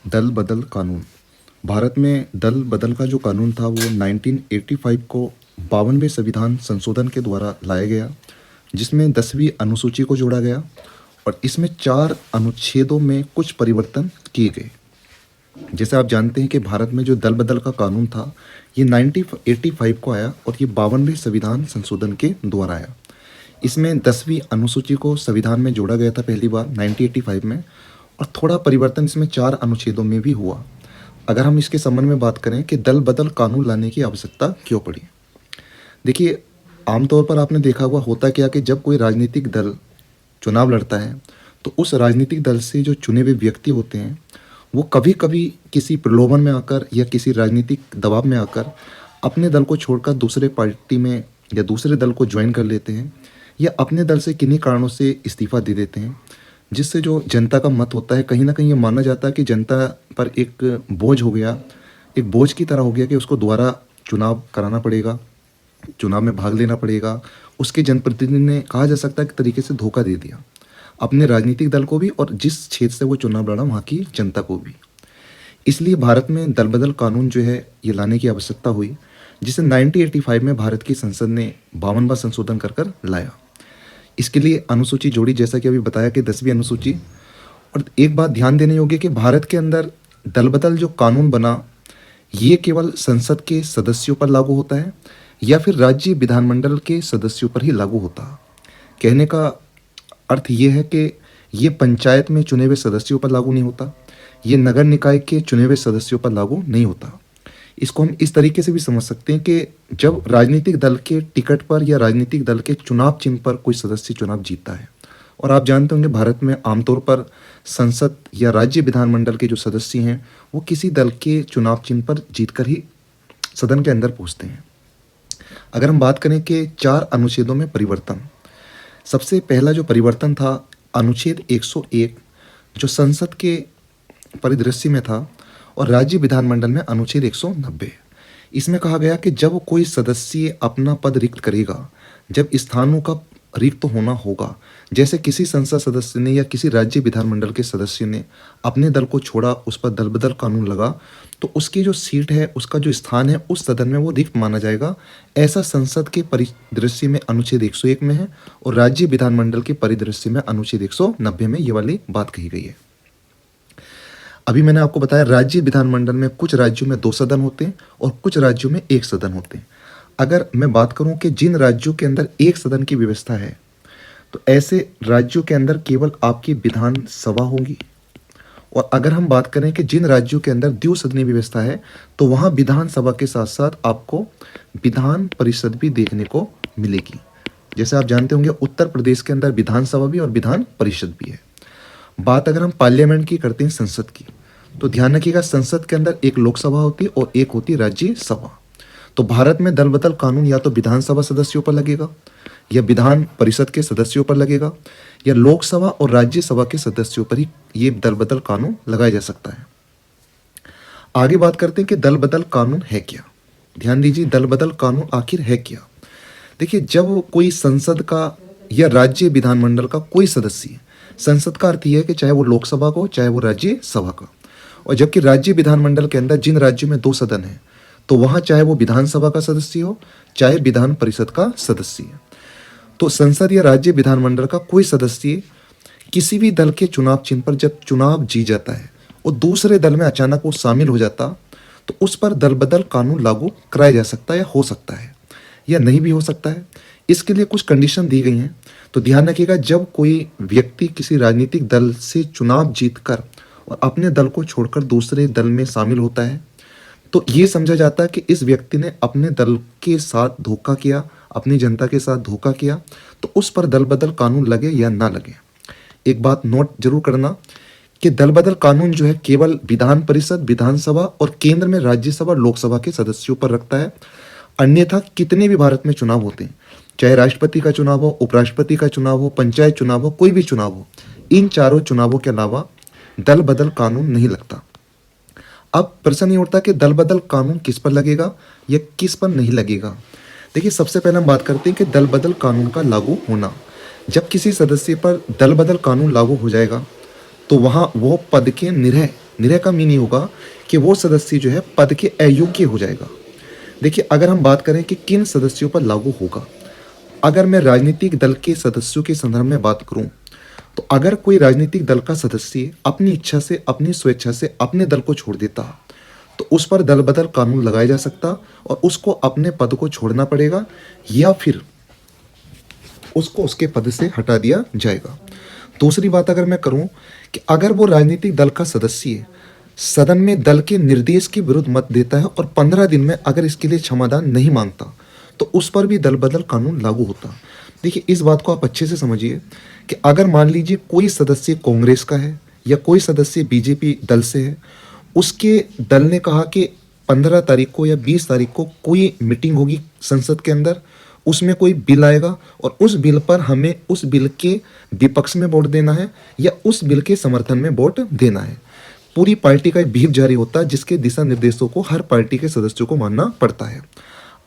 दल बदल कानून। भारत में दल बदल का जो कानून था वो 1985 को 52वें संविधान संशोधन के द्वारा लाया गया, जिसमें 10वीं अनुसूची को जोड़ा गया और इसमें 4 अनुच्छेदों में कुछ परिवर्तन किए गए। जैसे आप जानते हैं कि भारत में जो दल बदल का कानून था, ये 1985 को आया और ये 52वें संविधान संशोधन के द्वारा आया। इसमें 10वीं अनुसूची को संविधान में जोड़ा गया था पहली बार 1985 में, और थोड़ा परिवर्तन इसमें 4 अनुच्छेदों में भी हुआ। अगर हम इसके संबंध में बात करें कि दल बदल कानून लाने की आवश्यकता क्यों पड़ी। देखिए, आमतौर पर आपने देखा हुआ होता क्या कि जब कोई राजनीतिक दल चुनाव लड़ता है, तो उस राजनीतिक दल से जो चुने हुए व्यक्ति होते हैं, वो कभी कभी किसी प्रलोभन में आकर या किसी राजनीतिक दबाव में आकर अपने दल को छोड़कर दूसरे पार्टी में या दूसरे दल को ज्वाइन कर लेते हैं, या अपने दल से किन्हीं कारणों से इस्तीफा दे देते हैं, जिससे जो जनता का मत होता है, कहीं ना कहीं ये माना जाता है कि जनता पर एक बोझ हो गया, एक बोझ की तरह हो गया कि उसको दोबारा चुनाव कराना पड़ेगा, चुनाव में भाग लेना पड़ेगा। उसके जनप्रतिनिधि ने, कहा जा सकता है, एक तरीके से धोखा दे दिया अपने राजनीतिक दल को भी और जिस क्षेत्र से वो चुनाव लड़ा वहाँ की जनता को भी। इसलिए भारत में दल बदल कानून जो है ये लाने की आवश्यकता हुई, जिसे 1985 में भारत की संसद ने 52वां संशोधन कर कर लाया। इसके लिए अनुसूची जोड़ी, जैसा कि अभी बताया कि 10वीं अनुसूची। और एक बात ध्यान देने योग्य कि भारत के अंदर दल बदल जो कानून बना, ये केवल संसद के सदस्यों पर लागू होता है या फिर राज्य विधानमंडल के सदस्यों पर ही लागू होता है। कहने का अर्थ ये है कि ये पंचायत में चुने हुए सदस्यों पर लागू नहीं होता, ये नगर निकाय के चुने हुए सदस्यों पर लागू नहीं होता। इसको हम इस तरीके से भी समझ सकते हैं कि जब राजनीतिक दल के टिकट पर या राजनीतिक दल के चुनाव चिन्ह पर कोई सदस्य चुनाव जीतता है, और आप जानते होंगे भारत में आमतौर पर संसद या राज्य विधानमंडल के जो सदस्य हैं वो किसी दल के चुनाव चिन्ह पर जीतकर ही सदन के अंदर पहुंचते हैं। अगर हम बात करें कि 4 अनुच्छेदों में परिवर्तन, सबसे पहला जो परिवर्तन था अनुच्छेद 101, जो संसद के परिदृश्य में था, और राज्य विधानमंडल में अनुच्छेद 190। इसमें कहा गया कि जब कोई सदस्य अपना पद रिक्त करेगा, जब स्थानों का रिक्त होना होगा, जैसे किसी संसद सदस्य ने या किसी राज्य विधानमंडल के सदस्य ने अपने दल को छोड़ा, उस पर दल बदल कानून लगा, तो उसकी जो सीट है, उसका जो स्थान है, उस सदन में वो रिक्त माना जाएगा। ऐसा संसद के परिदृश्य में अनुच्छेद 101 में है, और राज्य विधानमंडल के परिदृश्य में अनुच्छेद 190 में ये वाली बात कही गई है। अभी मैंने आपको बताया राज्य विधानमंडल में कुछ राज्यों में 2 सदन होते हैं और कुछ राज्यों में 1 सदन होते हैं। अगर मैं बात करूं कि जिन राज्यों के अंदर 1 सदन की व्यवस्था है, तो ऐसे राज्यों के अंदर केवल आपकी विधानसभा होगी। और अगर हम बात करें कि जिन राज्यों के अंदर द्विसदनीय व्यवस्था है, तो वहां विधानसभा के साथ साथ आपको विधान परिषद भी देखने को मिलेगी। जैसे आप जानते होंगे उत्तर प्रदेश के अंदर विधानसभा भी और विधान परिषद भी है। बात अगर हम पार्लियामेंट की करते हैं, संसद की, तो ध्यान रखिएगा संसद के अंदर एक लोकसभा होती है और एक होती है राज्यसभा। तो भारत में दल बदल कानून या तो विधानसभा सदस्यों पर लगेगा, या विधान परिषद के सदस्यों पर लगेगा, या लोकसभा और राज्यसभा के सदस्यों पर ही ये दल बदल कानून लगाया जा सकता है। आगे बात करते हैं कि दल बदल कानून है क्या। ध्यान दीजिए, दल बदल कानून आखिर है क्या। देखिए, जब कोई संसद का या राज्य विधानमंडल का कोई सदस्य, संसद का अर्थ यह है कि चाहे वो लोकसभा को, चाहे वो राज्यसभा का, और जबकि राज्य विधानमंडल के अंदर जिन राज्यों में 2 सदन है, तो वहां चाहे वो विधानसभा का सदस्य हो, चाहे विधान परिषद का सदस्य है, तो संसद या राज्य विधानमंडल का कोई सदस्य किसी भी दल के चुनाव चिन्ह पर जब चुनाव जीत जाता है और दूसरे दल में अचानक वो शामिल हो जाता, तो उस पर दल बदल कानून लागू कराया जा सकता है, या हो सकता है या नहीं भी हो सकता है। इसके लिए कुछ कंडीशन दी गई हैं। तो ध्यान रखिएगा, जब कोई व्यक्ति किसी राजनीतिक दल से चुनाव जीतकर और अपने दल को छोड़कर दूसरे दल में शामिल होता है, तो ये समझा जाता है कि इस व्यक्ति ने अपने दल के साथ धोखा किया, अपनी जनता के साथ धोखा किया, तो उस पर दल बदल कानून लगे या ना लगे। एक बात नोट जरूर करना कि दल बदल कानून जो है केवल विधान परिषद, विधानसभा और केंद्र में राज्यसभा, लोकसभा के सदस्यों पर रखता है। अन्यथा कितने भी भारत में चुनाव होते हैं, चाहे राष्ट्रपति का चुनाव हो, उपराष्ट्रपति का चुनाव हो, पंचायत चुनाव हो, कोई भी चुनाव हो, इन चारों चुनावों के अलावा दल बदल कानून नहीं लगता। अब प्रश्न ये उठता कि दल बदल कानून किस पर लगेगा या किस पर नहीं लगेगा। देखिए, सबसे पहले हम बात करते हैं कि दल बदल कानून का लागू होना। जब किसी सदस्य पर दल बदल कानून लागू हो जाएगा, तो वहाँ वो पद के निरह निरय का मीनिंग होगा कि वो सदस्य जो है पद के अयोग्य हो जाएगा। देखिए, अगर हम बात करें कि किन सदस्यों पर लागू होगा, अगर मैं राजनीतिक दल के सदस्यों के संदर्भ में बात करूं, तो अगर कोई राजनीतिक दल का सदस्य अपनी इच्छा से, अपनी स्वेच्छा से अपने दल को छोड़ देता, तो उस पर दल बदल कानून लगाया जा सकता और उसको अपने पद को छोड़ना पड़ेगा या फिर उसको उसके पद से हटा दिया जाएगा। दूसरी बात अगर मैं करूं कि अगर वो राजनीतिक दल का सदस्य सदन में दल के निर्देश के विरुद्ध मत देता है और 15 दिन में अगर इसके लिए क्षमादान नहीं मांगता, तो उस पर भी दल बदल कानून लागू होता। देखिए, इस बात को आप अच्छे से समझिए कि अगर मान लीजिए कोई सदस्य कांग्रेस का है या कोई सदस्य बीजेपी दल से है, उसके दल ने कहा कि 15 तारीख को या 20 तारीख को कोई मीटिंग होगी संसद के अंदर, उसमें कोई बिल आएगा और उस बिल पर हमें उस बिल के विपक्ष में वोट देना है या उस बिल के समर्थन में वोट देना है। पूरी पार्टी का एक व्हिप जारी होता है जिसके दिशा निर्देशों को हर पार्टी के सदस्यों को मानना पड़ता है।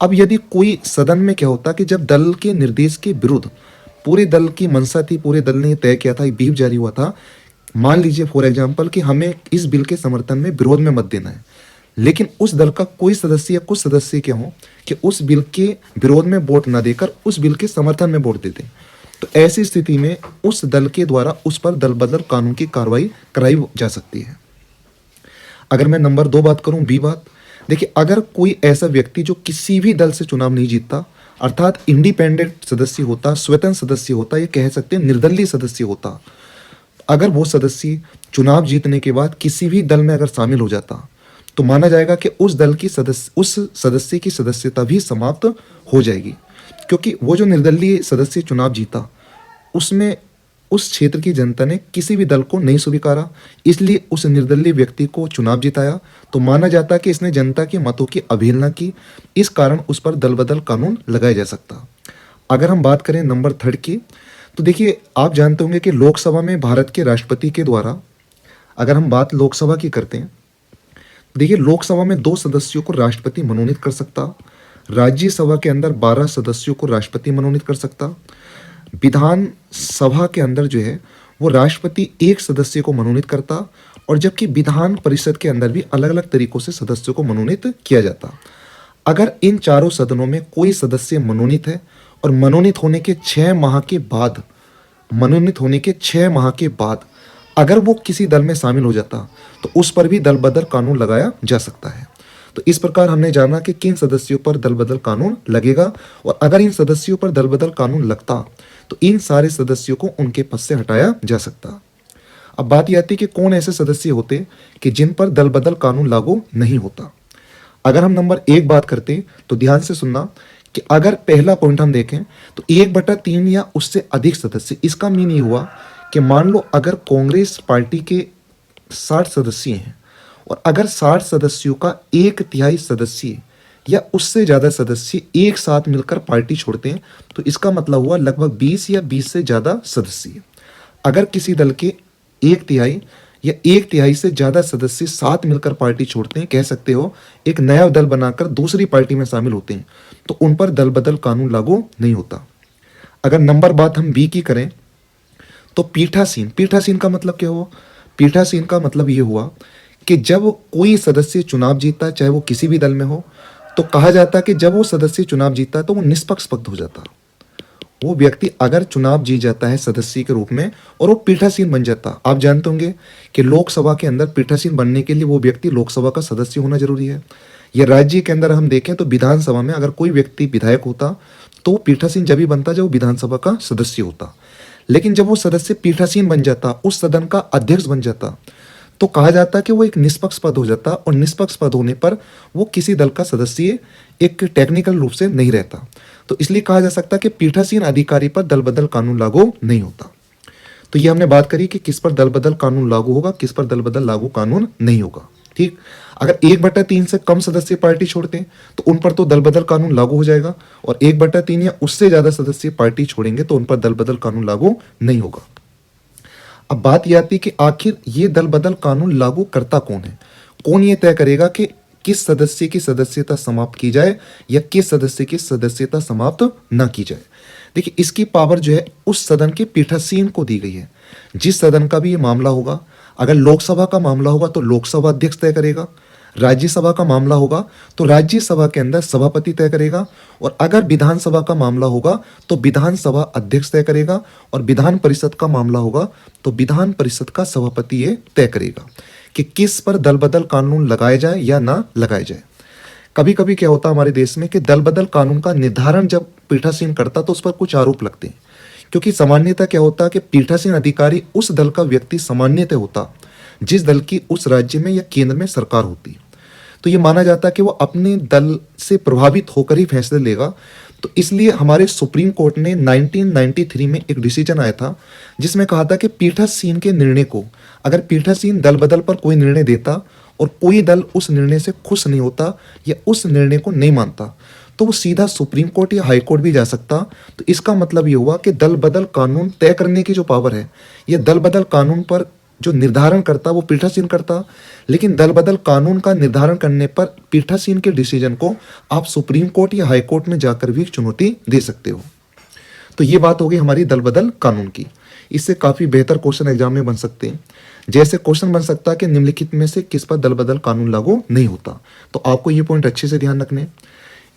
अब यदि कोई सदन में क्या होता कि जब दल के निर्देश के विरुद्ध पूरे दल की मंशा थी, पूरे दल ने तय किया था, एक व्हिप जारी हुआ था, मान लीजिए फॉर एग्जाम्पल कि हमें इस बिल के समर्थन में विरोध में मत देना है, लेकिन उस दल का कोई सदस्य या कुछ सदस्य क्या हो कि उस बिल के विरोध में वोट ना देकर उस बिल के समर्थन में वोट देते, तो ऐसी स्थिति में उस दल के द्वारा उस पर दल बदल कानून की कार्रवाई कराई जा सकती है। अगर मैं नंबर 2 बात करूं, बी बात, देखिए, अगर कोई ऐसा व्यक्ति जो किसी भी दल से चुनाव नहीं जीतता, अर्थात इंडिपेंडेंट सदस्य होता, स्वतंत्र सदस्य होता, ये कह सकते हैं निर्दलीय सदस्य होता, अगर वो सदस्य चुनाव जीतने के बाद किसी भी दल में अगर शामिल हो जाता, तो माना जाएगा कि उस दल की उस सदस्य की सदस्यता भी समाप्त हो जाएगी, क्योंकि वो जो निर्दलीय सदस्य चुनाव जीता उसमें उस क्षेत्र की जनता ने किसी भी दल को नहीं स्वीकारा, इसलिए उस निर्दलीय व्यक्ति को चुनाव जिताया, तो माना जाता कि इसने जनता के मतों की अवहेलना की, इस कारण उस पर दल बदल कानून लगाया जा सकता। अगर हम बात करें नंबर 3 की, तो देखिए, आप जानते होंगे कि लोकसभा में भारत के राष्ट्रपति के द्वारा, अगर हम बात लोकसभा की करते हैं, देखिए, लोकसभा में 2 सदस्यों को राष्ट्रपति मनोनीत कर सकता, राज्यसभा के अंदर 12 सदस्यों को राष्ट्रपति मनोनीत कर सकता, विधान सभा के अंदर जो है वो राष्ट्रपति 1 सदस्य को मनोनीत करता, और जबकि विधान परिषद के अंदर भी अलग अलग तरीकों से सदस्यों को मनोनीत किया जाता। अगर इन चारों सदनों में कोई सदस्य मनोनीत है और मनोनीत होने के 6 माह के बाद अगर वो किसी दल में शामिल हो जाता, तो उस पर भी दल बदल कानून लगाया जा सकता है। तो इस प्रकार हमने जाना कि किन सदस्यों पर दल बदल कानून लगेगा, और अगर इन सदस्यों पर दल बदल कानून लगता तो इन सारे सदस्यों को उनके पद से हटाया जा सकता। अब बात यह आती है कि कौन ऐसे सदस्य होते कि जिन पर दल बदल कानून लागू नहीं होता। अगर हम नंबर 1 बात करते तो ध्यान से सुनना कि अगर पहला पॉइंट हम देखें तो 1/3 या उससे अधिक सदस्य, इसका मीन ये हुआ कि मान लो अगर कांग्रेस पार्टी के 60 सदस्य हैं और अगर 60 सदस्यों का 1/3 सदस्य या उससे ज़्यादा सदस्य एक साथ मिलकर पार्टी छोड़ते हैं, तो इसका मतलब हुआ लगभग 20 या 20 से ज़्यादा सदस्य। अगर किसी दल के 1/3 या 1/3 से ज़्यादा सदस्य साथ मिलकर पार्टी छोड़ते हैं, कह सकते हो एक नया दल बनाकर दूसरी पार्टी में शामिल होते हैं, तो उन पर दल बदल कानून लागू नहीं होता। अगर नंबर बात हम बी की करें तो पीठासीन का मतलब क्या हुआ? पीठासीन का मतलब ये हुआ कि जब कोई सदस्य चुनाव जीतता, चाहे वो किसी भी दल में हो, तो कहा जाता कि जब वो सदस्य चुनाव जीतता तो वो निष्पक्ष पद हो जाता। वो व्यक्ति अगर चुनाव जीत जाता है सदस्य के रूप में और वो पीठासीन बन जाता, आप जानते होंगे कि लोकसभा के अंदर पीठासीन बनने के लिए वो व्यक्ति लोकसभा का सदस्य होना जरूरी है। या राज्य के अंदर हम देखें तो विधानसभा में अगर कोई व्यक्ति विधायक होता तो पीठासीन जब ही बनता जब वो विधानसभा का सदस्य होता। लेकिन जब वो सदस्य पीठासीन बन जाता, उस सदन का अध्यक्ष बन जाता, तो कहा जाता कि वो एक निष्पक्ष पद हो जाता, और निष्पक्ष पद होने पर वो किसी दल का सदस्य एक टेक्निकल रूप से नहीं रहता। तो इसलिए कहा जा सकता कि पीठासीन अधिकारी पर दल बदल कानून लागू नहीं होता। तो ये हमने बात करी कि किस पर दल बदल कानून लागू होगा, किस पर दल बदल लागू कानून नहीं होगा। ठीक, अगर 1/3 से कम सदस्य पार्टी छोड़ते हैं तो उन पर तो दल बदल कानून लागू हो जाएगा, और 1/3 या उससे ज्यादा सदस्य पार्टी छोड़ेंगे तो उन पर दल बदल कानून लागू नहीं होगा। अब बात यह आती है कि आखिर ये दल बदल कानून लागू करता कौन है? कौन ये तय करेगा कि किस सदस्य की सदस्यता समाप्त की जाए या किस सदस्य की सदस्यता समाप्त ना की जाए? देखिए, इसकी पावर जो है उस सदन के पीठासीन को दी गई है। जिस सदन का भी ये मामला होगा, अगर लोकसभा का मामला होगा तो लोकसभा अध्यक्ष तय करेगा, राज्यसभा का मामला होगा तो राज्यसभा के अंदर सभापति तय करेगा, और अगर विधानसभा का मामला होगा तो विधानसभा अध्यक्ष तय करेगा, और विधान परिषद का मामला होगा तो विधान परिषद का सभापति ये तय करेगा कि किस पर दल बदल कानून लगाया जाए या ना लगाया जाए। कभी कभी क्या होता है हमारे देश में कि दल बदल कानून का निर्धारण जब पीठासीन करता तो उस पर कुछ आरोप लगते हैं, क्योंकि सामान्यतः क्या होता है कि पीठासीन अधिकारी उस दल का व्यक्ति सामान्यतः होता जिस दल की उस राज्य में या केंद्र में सरकार होती। तो ये माना जाता है कि वो अपने दल से प्रभावित होकर ही फैसले लेगा। तो इसलिए हमारे सुप्रीम कोर्ट ने 1993 में एक डिसीजन आया था जिसमें कहा था कि पीठासीन के निर्णय को, अगर पीठासीन दल बदल पर कोई निर्णय देता और कोई दल उस निर्णय से खुश नहीं होता या उस निर्णय को नहीं मानता, तो वो सीधा सुप्रीम कोर्ट या हाई कोर्ट भी जा सकता। तो इसका मतलब ये हुआ कि दल बदल कानून तय करने की जो पावर है, ये दल बदल कानून पर जो निर्धारण करता वो पीठासीन करता, लेकिन दल बदल कानून का निर्धारण करने पर पीठासीन के डिसीजन को आप सुप्रीम कोर्ट या हाई कोर्ट में जाकर भी चुनौती दे सकते हो। तो ये बात हो गई हमारी दल बदल कानून की। इससे काफ़ी बेहतर क्वेश्चन एग्जाम में बन सकते हैं। जैसे क्वेश्चन बन सकता है कि निम्नलिखित में से किस पर दल बदल कानून लागू नहीं होता। तो आपको ये पॉइंट अच्छे से ध्यान रखने।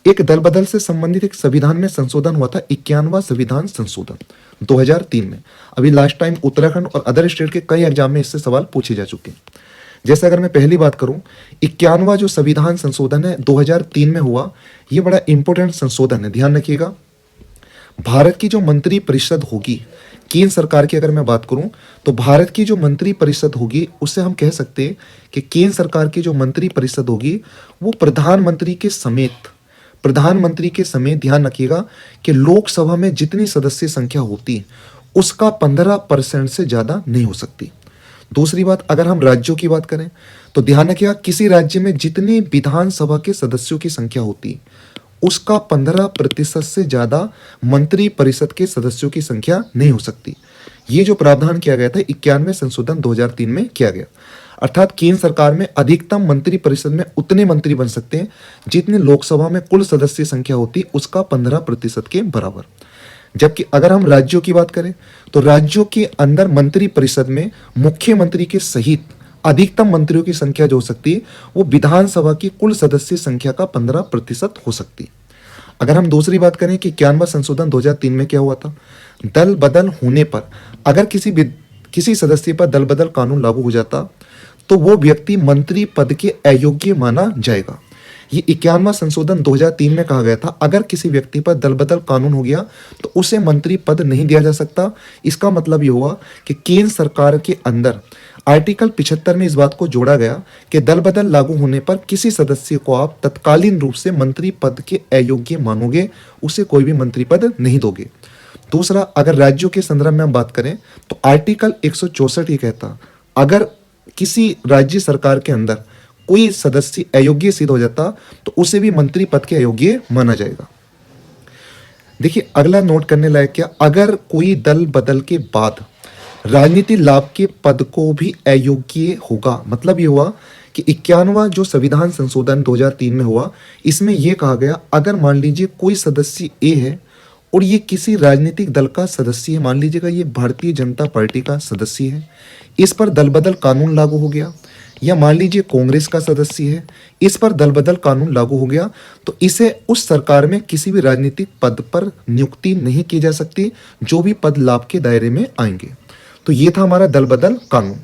एक दल बदल से संबंधित एक संविधान में संशोधन हुआ था, 51वां संविधान संशोधन 2003 में। अभी लास्ट टाइम उत्तराखंड और अदर स्टेट के कई एग्जाम में इससे सवाल पूछे जा चुके हैं। जैसे अगर मैं पहली बात करूं, 51वां जो संविधान संशोधन है 2003 में हुआ, ये बड़ा इंपॉर्टेंट संशोधन है, ध्यान रखिएगा। भारत की जो मंत्री परिषद होगी, केंद्र सरकार की अगर मैं बात करूं तो भारत की जो मंत्री परिषद होगी उससे हम कह सकते हैं कि केंद्र सरकार की जो मंत्री परिषद होगी वो प्रधानमंत्री के समेत ध्यान रखिएगा कि लोकसभा में जितनी सदस्य संख्या होती उसका 15% से ज़्यादा नहीं हो सकती। दूसरी बात, अगर हम राज्यों की बात करें तो ध्यान रखिएगा किसी राज्य में जितनी विधानसभा के सदस्यों की संख्या होती उसका 15% से ज़्यादा मंत्री परिषद के सदस्यों की संख्या नहीं हो सकती। ये जो प्रावधान किया गया था 91वें संशोधन 2003 में किया गया। अर्थात केंद्र सरकार में अधिकतम मंत्री परिषद में उतने मंत्री बन सकते हैं जितने लोकसभा में कुल सदस्य संख्या होती उसका 15% के बराबर। जबकि अगर हम राज्यों की बात करें तो राज्यों के अंदर मंत्री परिषद में मुख्यमंत्री के सहित अधिकतम मंत्रियों की संख्या जो हो सकती है वो विधानसभा की कुल सदस्य संख्या का 15% हो सकती है। अगर हम दूसरी बात करें कि 91वां संशोधन 2003 में क्या हुआ था, दल बदल होने पर अगर किसी सदस्य पर दल बदल कानून लागू हो जाता तो वो व्यक्ति मंत्री पद के अयोग्य माना जाएगा। ये 51वां संशोधन 2003 में कहा गया था, अगर किसी व्यक्ति पर दल बदल कानून हो गया तो उसे मंत्री पद नहीं दिया जा सकता। इसका मतलब ये हुआ कि केंद्र सरकार के अंदर आर्टिकल 75 में इस बात को जोड़ा गया कि दल बदल लागू होने पर किसी सदस्य को आप तत्कालीन रूप से मंत्री पद के अयोग्य मानोगे, उसे कोई भी मंत्री पद नहीं दोगे। दूसरा, अगर राज्यों के संदर्भ में हम बात करें तो आर्टिकल 164 ये कहता, अगर किसी राज्य सरकार के अंदर कोई सदस्य अयोग्य सिद्ध हो जाता तो उसे भी मंत्री पद के अयोग्य माना जाएगा। देखिए अगला नोट करने लायक क्या, अगर कोई दल बदल के बाद राजनीति लाभ के पद को भी अयोग्य होगा, मतलब ये हुआ कि 51वां जो संविधान संशोधन 2003 में हुआ, इसमें यह कहा गया अगर मान लीजिए कोई सदस्य ए है और ये किसी राजनीतिक दल का सदस्य है, मान लीजिएगा ये भारतीय जनता पार्टी का सदस्य है, इस पर दल बदल कानून लागू हो गया, या मान लीजिए कांग्रेस का सदस्य है, इस पर दल बदल कानून लागू हो गया, तो इसे उस सरकार में किसी भी राजनीतिक पद पर नियुक्ति नहीं की जा सकती जो भी पद लाभ के दायरे में आएंगे। तो ये था हमारा दल बदल कानून।